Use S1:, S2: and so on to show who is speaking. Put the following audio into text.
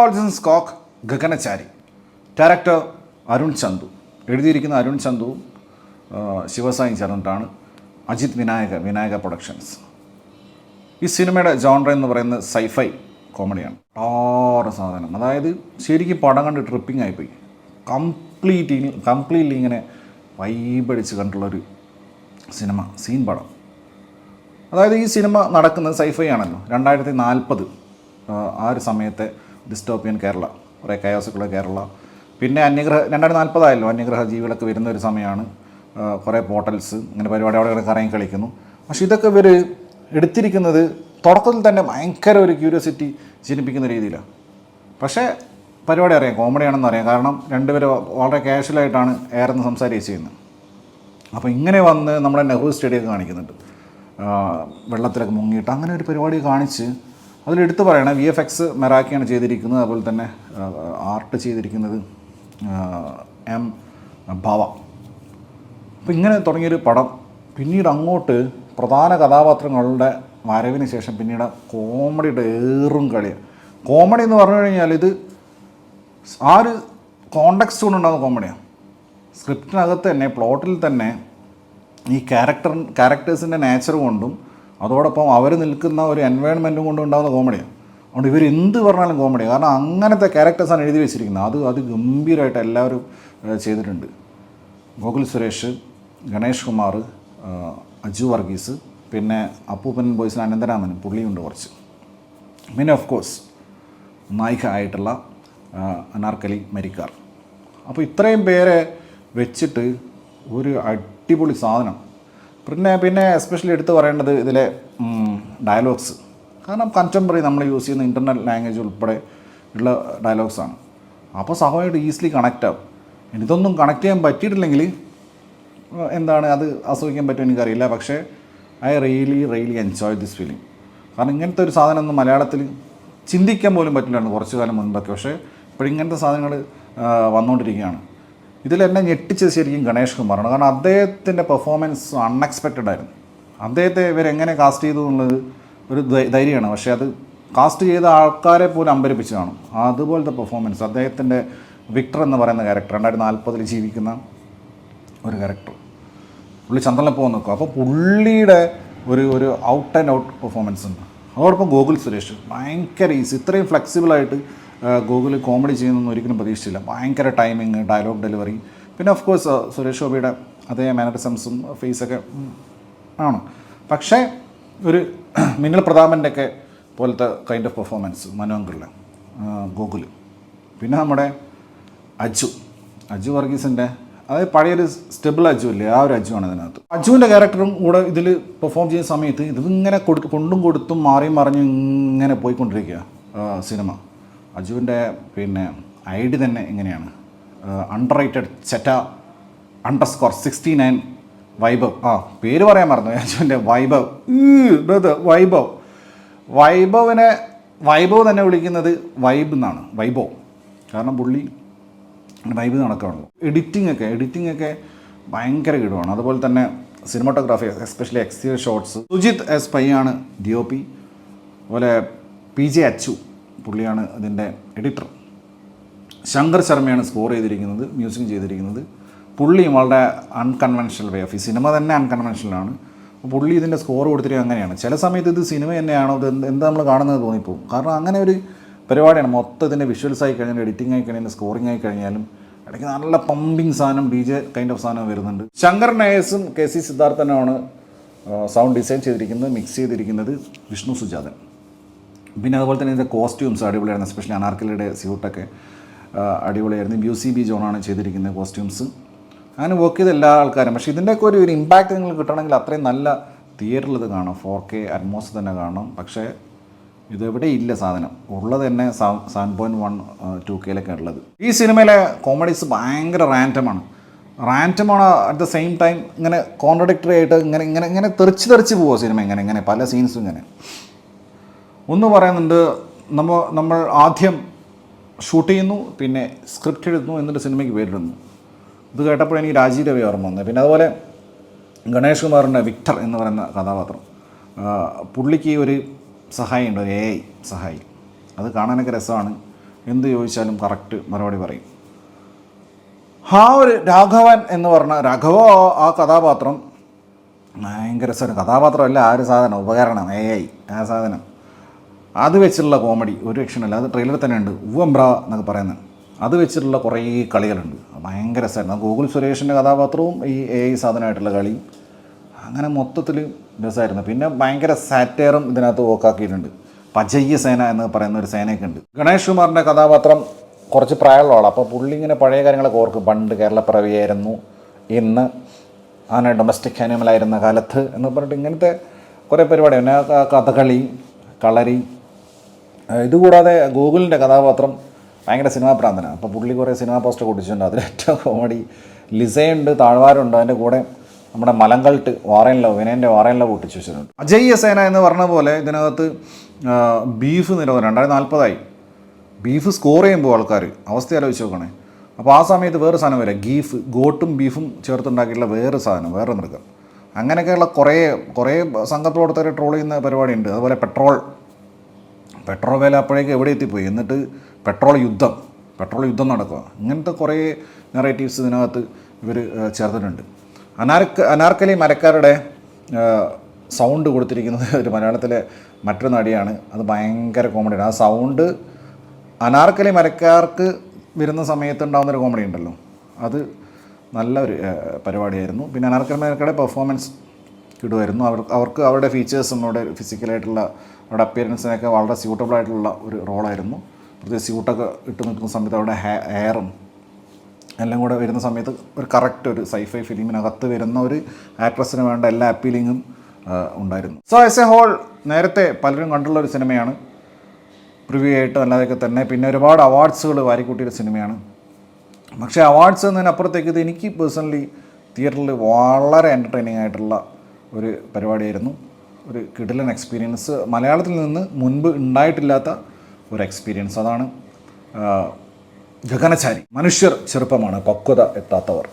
S1: Paulson സ്കോക്ക് Gaganachari. Director Arun Chandu. എഴുതിയിരിക്കുന്ന അരുൺ ചന്തുവും ശിവസായും ചേർന്നിട്ടാണ്. Ajith Vinayaka productions. ഈ സിനിമയുടെ ജോൺറ എന്ന് പറയുന്നത് സൈഫൈ കോമഡിയാണ്. സാധനം, അതായത് ശരിക്കും പടം കണ്ട് ട്രിപ്പിംഗ് ആയിപ്പോയി. കംപ്ലീറ്റ്ലി ഇങ്ങനെ വൈബടിച്ച് കണ്ടുള്ളൊരു സിനിമ, സീൻ പടം. അതായത് ഈ സിനിമ നടക്കുന്നത് സൈഫൈ ആണല്ലോ, 2040 ആ ഒരു സമയത്തെ ഡിസ്റ്റോപ്പിയൻ കേരള, കുറേ കയോസുള്ള കേരള. പിന്നെ 2040 ആയല്ലോ, അന്യഗ്രഹ ജീവികളൊക്കെ വരുന്ന ഒരു സമയമാണ്. കുറേ പോർട്ടൽസ്, ഇങ്ങനെ പരിപാടി അവിടെ കറങ്ങി കളിക്കുന്നു. പക്ഷേ ഇതൊക്കെ ഇവർ എടുത്തിരിക്കുന്നത് തുടക്കത്തിൽ തന്നെ ഭയങ്കര ഒരു ക്യൂരിയോസിറ്റി ജനിപ്പിക്കുന്ന രീതിയിലാണ്. പക്ഷേ പരിപാടി അറിയാം, കോമഡിയാണെന്ന് അറിയാം. കാരണം രണ്ടുപേരും വളരെ കാഷ്വലായിട്ടാണ് ഏറെന്ന് സംസാരിച്ച് ചെയ്യുന്നത്. അപ്പോൾ ഇങ്ങനെ വന്ന് നമ്മുടെ നെഹ്റു സ്റ്റേഡിയമൊക്കെ കാണിക്കുന്നുണ്ട്, വെള്ളത്തിലൊക്കെ മുങ്ങിയിട്ട് അങ്ങനെ ഒരു പരിപാടി കാണിച്ച്. അതിലെടുത്ത് പറയണേ VFX മെറാക്കിയാണ് ചെയ്തിരിക്കുന്നത്. അതുപോലെ തന്നെ ആർട്ട് ചെയ്തിരിക്കുന്നത് M ഭാവ. അപ്പോൾ ഇങ്ങനെ തുടങ്ങിയൊരു പടം പിന്നീട് അങ്ങോട്ട് പ്രധാന കഥാപാത്രങ്ങളുടെ വരവിന് ശേഷം പിന്നീട് കോമഡിയുടെ ഏറും കളിയാണ്. കോമഡി എന്ന് പറഞ്ഞു കഴിഞ്ഞാൽ ഇത് ആ ഒരു കോണ്ടെക്സ്റ്റ് കൊണ്ടുണ്ടാകുന്ന കോമഡിയാണ്. സ്ക്രിപ്റ്റിനകത്ത് തന്നെ, പ്ലോട്ടിൽ തന്നെ ഈ ക്യാരക്ടേഴ്സിൻ്റെ നേച്ചർ കൊണ്ടും അതോടൊപ്പം അവർ നിൽക്കുന്ന ഒരു എൻവയോൺമെൻറ്റും കൊണ്ടും ഉണ്ടാകുന്ന കോമഡിയാണ്. അതുകൊണ്ട് ഇവർ എന്ത് പറഞ്ഞാലും കോമഡിയാണ്. കാരണം അങ്ങനത്തെ ക്യാരക്ടേഴ്സാണ് എഴുതി വെച്ചിരിക്കുന്നത്. അത് ഗംഭീരമായിട്ട് എല്ലാവരും ചെയ്തിട്ടുണ്ട്. ഗോകുൽ സുരേഷ്, ഗണേഷ് കുമാർ, അജു വർഗീസ്, പിന്നെ അപ്പൂപ്പൻ ബോയ്സിന് അനന്തരാമനും പുള്ളിയുണ്ട് കുറച്ച്. പിന്നെ ഓഫ് കോഴ്സ് നായിക ആയിട്ടുള്ള അനാർക്കലി മരിക്കാർ. അപ്പോൾ ഇത്രയും പേരെ വെച്ചിട്ട് ഒരു അടിപൊളി സാധനം. പിന്നെ എസ്പെഷ്യലി എടുത്ത് പറയേണ്ടത് ഇതിലെ ഡയലോഗ്സ്. കാരണം കണ്ടംപററി നമ്മൾ യൂസ് ചെയ്യുന്ന ഇൻ്റർണൽ ലാംഗ്വേജ് ഉൾപ്പെടെ ഉള്ള ഡയലോഗ്സാണ്. അപ്പോൾ സ്വാഭാവികമായിട്ട് ഈസിലി കണക്റ്റ് ആവും. ഇതൊന്നും കണക്ട് ചെയ്യാൻ പറ്റിയിട്ടില്ലെങ്കിൽ എന്താണ് അത് ആസ്വദിക്കാൻ പറ്റുമോ എനിക്കറിയില്ല. പക്ഷേ I really enjoy this film. കാരണം ഇങ്ങനത്തെ ഒരു സാധനം ഒന്നും മലയാളത്തിൽ ചിന്തിക്കാൻ പോലും പറ്റില്ലായിരുന്നു കുറച്ച് കാലം മുൻപൊക്കെ. പക്ഷേ ഇപ്പോഴിങ്ങനത്തെ സാധനങ്ങൾ വന്നുകൊണ്ടിരിക്കുകയാണ്. ഇതിലെന്നെ ഞെട്ടിച്ചത് ശരിക്കും ഗണേഷ് കുമാറാണ്. കാരണം അദ്ദേഹത്തിൻ്റെ പെർഫോമൻസ് അൺഎക്സ്പെക്റ്റഡ് ആയിരുന്നു. അദ്ദേഹത്തെ ഇവരെങ്ങനെ കാസ്റ്റ് ചെയ്തു എന്നുള്ളത് ഒരു ധൈര്യമാണ്. പക്ഷേ അത് കാസ്റ്റ് ചെയ്ത ആൾക്കാരെ പോലും അമ്പരിപ്പിച്ച് കാണും. അതുപോലത്തെ പെർഫോമൻസ്. അദ്ദേഹത്തിൻ്റെ വിക്ടർ എന്ന് പറയുന്ന ക്യാരക്ടർ, 2040 ജീവിക്കുന്ന ഒരു ക്യാരക്ടർ, പുള്ളി ചന്ദ്രനിൽ പോകാൻ നോക്കും. അപ്പോൾ പുള്ളിയുടെ ഒരു ഔട്ട് ആൻഡ് ഔട്ട് പെർഫോമൻസ് ഉണ്ട്. അതോടൊപ്പം ഗോകുൽ സുരേഷ് ഭയങ്കര ഈസി. ഇത്രയും ഫ്ലെക്സിബിളായിട്ട് ഗോകുൽ കോമഡി ചെയ്യുന്നൊന്നും ഒരിക്കലും പ്രതീക്ഷിച്ചില്ല. ഭയങ്കര ടൈമിങ്, ഡയലോഗ് ഡെലിവറി. പിന്നെ ഓഫ് കോഴ്സ് സുരേഷ് ഗോപിയുടെ അതേ മാനറിസംസും ഫേസൊക്കെ ആണ്. പക്ഷേ ഒരു മിന്നൽ പ്രതാപൻ്റെ ഒക്കെ പോലത്തെ കൈൻഡ് ഓഫ് പെർഫോമൻസ് മനോഹറിലെ ഗോകുൽ. പിന്നെ നമ്മുടെ അജു വർഗീസിൻ്റെ, അതായത് പഴയൊരു സ്റ്റെബിൾ അജു ഇല്ലേ, ആ ഒരു അജുവാണ് ഇതിനകത്ത്. അജുവിൻ്റെ ക്യാരക്ടറും കൂടെ ഇതിൽ പെർഫോം ചെയ്യുന്ന സമയത്ത് ഇതിങ്ങനെ കൊണ്ടും കൊടുത്തും മാറിയും മറിഞ്ഞും ഇങ്ങനെ പോയിക്കൊണ്ടിരിക്കുക സിനിമ. അജുവിൻ്റെ പിന്നെ ഐഡി തന്നെ ഇങ്ങനെയാണ്, അണ്ടർറേറ്റഡ് ചെറ്റ _69 വൈഭവ്. പേര് പറയാൻ മറന്നു, അജുവിൻ്റെ വൈഭവ്. വൈഭവ് തന്നെ വിളിക്കുന്നത് വൈബ് എന്നാണ്, വൈഭവ്. കാരണം പുള്ളി വൈബ് നടക്കുകയാണല്ലോ. എഡിറ്റിംഗ് ഒക്കെ ഭയങ്കര കിടുവാണ്. അതുപോലെ തന്നെ cinematography, especially exterior shots. Sujith S പയ്യാണ് DOP. അതുപോലെ PJ അച്ചു പുള്ളിയാണ് ഇതിൻ്റെ എഡിറ്റർ. ശങ്കർ ശർമ്മയാണ് സ്കോർ ചെയ്തിരിക്കുന്നത്, മ്യൂസിക് ചെയ്തിരിക്കുന്നത്. പുള്ളിയും വളരെ അൺകൺവെൻഷണൽ വേ ഓഫ്, ഈ സിനിമ തന്നെ അൺകൺവെൻഷനലാണ്. അപ്പോൾ പുള്ളി ഇതിൻ്റെ സ്കോർ കൊടുത്തിരിക്കുന്നത് അങ്ങനെയാണ്. ചില സമയത്ത് ഇത് സിനിമ തന്നെയാണോ, ഇത് എന്താ നമ്മൾ കാണുന്നത് തോന്നിപ്പോവും. കാരണം അങ്ങനെ ഒരു പരിപാടിയാണ്. മൊത്തം ഇതിൻ്റെ വിഷ്വൽസ് ആയി കഴിഞ്ഞാൽ, എഡിറ്റിംഗ് ആയി കഴിഞ്ഞാൽ, സ്കോറിംഗ് ആയി കഴിഞ്ഞാലും ഇടയ്ക്ക് നല്ല പമ്പിങ് സാധനം, DJ കൈൻഡ് ഓഫ് സാധനം വരുന്നുണ്ട്. ശങ്കർ നായസും KC സിദ്ധാർത്ഥനുമാണ് സൗണ്ട് ഡിസൈൻ ചെയ്തിരിക്കുന്നത്, മിക്സ് ചെയ്തിരിക്കുന്നത് വിഷ്ണു സുജാതൻ. പിന്നെ അതുപോലെ തന്നെ ഇതിൻ്റെ കോസ്റ്റ്യൂംസ് അടിപൊളിയായിരുന്നു. എസ്പെഷ്യലി അനാർക്കലിയുടെ സ്യൂട്ടൊക്കെ അടിപൊളിയായിരുന്നു. UCB ജോണാണ് ചെയ്തിരിക്കുന്നത് കോസ്റ്റ്യൂംസ്. അങ്ങനെ വർക്ക് ചെയ്ത എല്ലാ ആൾക്കാരും. പക്ഷേ ഇതിൻ്റെയൊക്കെ ഒരു ഇമ്പാക്റ്റ് നിങ്ങൾ കിട്ടണമെങ്കിൽ അത്രയും നല്ല തിയേറ്ററിൽ ഇത് കാണാം, 4K അറ്റ്മോസ് തന്നെ കാണണം. പക്ഷേ ഇതെവിടെ ഇല്ല സാധനം. ഉള്ളത് തന്നെ 7.1 2Kയിലൊക്കെ ഉള്ളത്. ഈ സിനിമയിലെ കോമഡീസ് ഭയങ്കര റാൻഡമാണ്. അറ്റ് ദ സെയിം ടൈം ഇങ്ങനെ കോൺട്രഡിക്ടറി ആയിട്ട് ഇങ്ങനെ തെറിച്ച് പോവുക സിനിമ. ഇങ്ങനെ പല സീൻസും ഇങ്ങനെ ഒന്ന് പറയുന്നുണ്ട്. നമ്മൾ ആദ്യം ഷൂട്ട് ചെയ്യുന്നു, പിന്നെ സ്ക്രിപ്റ്റ് എഴുതുന്നു, എന്നിട്ട് സിനിമയ്ക്ക് പേരിടുന്നു. ഇത് കേട്ടപ്പോൾ എനിക്ക് രാജീവ് രവി ഓർമ്മ വന്നത്. പിന്നെ അതുപോലെ ഗണേഷ് കുമാറിൻ്റെ വിക്ടർ എന്ന് പറയുന്ന കഥാപാത്രം, പുള്ളിക്ക് ഒരു സഹായിയുണ്ട്, ഒരു AI സഹായി. അത് കാണാനൊക്കെ രസമാണ്. എന്ത് ചോദിച്ചാലും കറക്റ്റ് മറുപടി പറയും. ആ ഒരു രാഘവൻ എന്ന് പറഞ്ഞ രാഘവ ആ കഥാപാത്രം ഭയങ്കര രസമാണ്. കഥാപാത്രമല്ല, ആ ഒരു സാധനം, ഉപകരണം, AI ആ സാധനം, അത് വെച്ചിട്ടുള്ള കോമഡി ഒരു രക്ഷണില്ല. അത് ട്രെയിലറിൽ തന്നെ ഉണ്ട്, ഉവ്വംബ്ര എന്നൊക്കെ പറയുന്നത്. അത് വെച്ചിട്ടുള്ള കുറേ കളികളുണ്ട്, ഭയങ്കര രസമായിരുന്നു. ഗോകുൽ സുരേഷിൻ്റെ കഥാപാത്രവും ഈ AI സാധനമായിട്ടുള്ള കളിയും അങ്ങനെ മൊത്തത്തിൽ രസമായിരുന്നു. പിന്നെ ഭയങ്കര സാറ്റയറും ഇതിനകത്ത് ഓക്കാക്കിയിട്ടുണ്ട്. പജയ്യ സേന എന്ന് പറയുന്ന ഒരു സേനയൊക്കെ ഉണ്ട്. ഗണേഷ് കുമാറിൻ്റെ കഥാപാത്രം കുറച്ച് പ്രായമുള്ള ആളാണ്. അപ്പോൾ പുള്ളി ഇങ്ങനെ പഴയ കാര്യങ്ങളൊക്കെ ഓർക്കും. പണ്ട് കേരളപ്പിറവിയായിരുന്നു, ഇന്ന് ആന ഡൊമസ്റ്റിക് ആനിമലായിരുന്ന കാലത്ത് എന്ന് പറഞ്ഞിട്ട് ഇങ്ങനത്തെ കുറേ പരിപാടി. പിന്നെ കഥകളി, കളരി. ഇതുകൂടാതെ ഗൂഗിളിൻ്റെ കഥാപാത്രം ഭയങ്കര സിനിമാ പ്രാന്തനാണ്. അപ്പോൾ പുള്ളി കുറേ സിനിമാ പോസ്റ്റർ ഒട്ടിച്ചിട്ടുണ്ട്. അതിലേറ്റവും കോമഡി ലിസയുണ്ട്, താഴ്വാരുണ്ട്, അതിൻ്റെ കൂടെ നമ്മുടെ മലങ്കൾട്ട് വാറൻ ലവ്, വിനയൻ്റെ വാറൻ ലവ് ഒട്ടിച്ച് വെച്ചിട്ടുണ്ട്. അജയ്യ സേന എന്ന് പറഞ്ഞ പോലെ ഇതിനകത്ത് ബീഫ് നിരോധനം 2040 ബീഫ് സ്കോർ ചെയ്യുമ്പോൾ ആൾക്കാർ അവസ്ഥ ആലോചിച്ച് നോക്കണേ. അപ്പോൾ ആ സമയത്ത് വേറെ സാധനം വരെ ഗോട്ടും ബീഫും ചേർത്തുണ്ടാക്കിയിട്ടുള്ള വേറെ സാധനം, വേറെ മൃഗം. അങ്ങനെയൊക്കെയുള്ള കുറേ സംഘപ്രവർത്തകരെ ട്രോൾ ചെയ്യുന്ന പരിപാടിയുണ്ട്. അതുപോലെ പെട്രോൾ വില അപ്പോഴേക്ക് എവിടെ എത്തിപ്പോയി, എന്നിട്ട് പെട്രോൾ യുദ്ധം നടക്കുക. ഇങ്ങനത്തെ കുറേ നെറേറ്റീവ്സ് ഇതിനകത്ത് ഇവർ ചേർത്തിട്ടുണ്ട്. അനാർക്കലി മരക്കാരുടെ സൗണ്ട് കൊടുത്തിരിക്കുന്നത് ഒരു മലയാളത്തിലെ മറ്റൊരു നടിയാണ്. അത് ഭയങ്കര കോമഡിയാണ്. ആ സൗണ്ട് അനാർക്കലി മരക്കാർക്ക് വരുന്ന സമയത്ത് ഉണ്ടാകുന്നൊരു കോമഡി ഉണ്ടല്ലോ, അത് നല്ലൊരു പരിപാടിയായിരുന്നു. പിന്നെ അനാർക്കലി മരക്കാരുടെ പെർഫോമൻസ് കിടുമായിരുന്നു. അവർക്ക് അവരുടെ ഫീച്ചേഴ്സും അവരുടെ ഫിസിക്കലായിട്ടുള്ള അവരുടെ അപ്പിയറൻസിനൊക്കെ വളരെ സ്യൂട്ടബിൾ ആയിട്ടുള്ള ഒരു റോളായിരുന്നു. പ്രത്യേകിച്ച് സ്യൂട്ടൊക്കെ ഇട്ട് നിൽക്കുന്ന സമയത്ത് അവരുടെ ഹെയറും എല്ലാം കൂടെ വരുന്ന സമയത്ത് ഒരു കറക്റ്റ് ഒരു സൈഫൈ ഫിലിമിനകത്ത് വരുന്ന ഒരു ആക്ട്രസിന് വേണ്ട എല്ലാ അപ്പീലിങ്ങും ഉണ്ടായിരുന്നു. സോ ആസ് എ ഹോൾ നേരത്തെ പലരും കണ്ടുള്ള ഒരു സിനിമയാണ്, പ്രിവ്യൂ ആയിട്ട് അല്ലാതെയൊക്കെ തന്നെ. പിന്നെ ഒരുപാട് അവാർഡ്സുകൾ വാരിക്കൂട്ടിയൊരു സിനിമയാണ്. പക്ഷേ അവാർഡ്സ് എന്നതിനപ്പുറത്തേക്ക് ഇത് എനിക്ക് പേഴ്സണലി തിയേറ്ററിൽ വളരെ എൻ്റർടൈനിങ് ആയിട്ടുള്ള ഒരു പരിപാടിയായിരുന്നു. ഒരു കിടിലൻ എക്സ്പീരിയൻസ്, മലയാളത്തിൽ നിന്ന് മുൻപ് ഉണ്ടായിട്ടില്ലാത്ത ഒരു എക്സ്പീരിയൻസ്. അതാണ് ഗഗനചാരി. മനുഷ്യർ ചെറുപ്പമാണ്, പക്വത എത്താത്തവർ.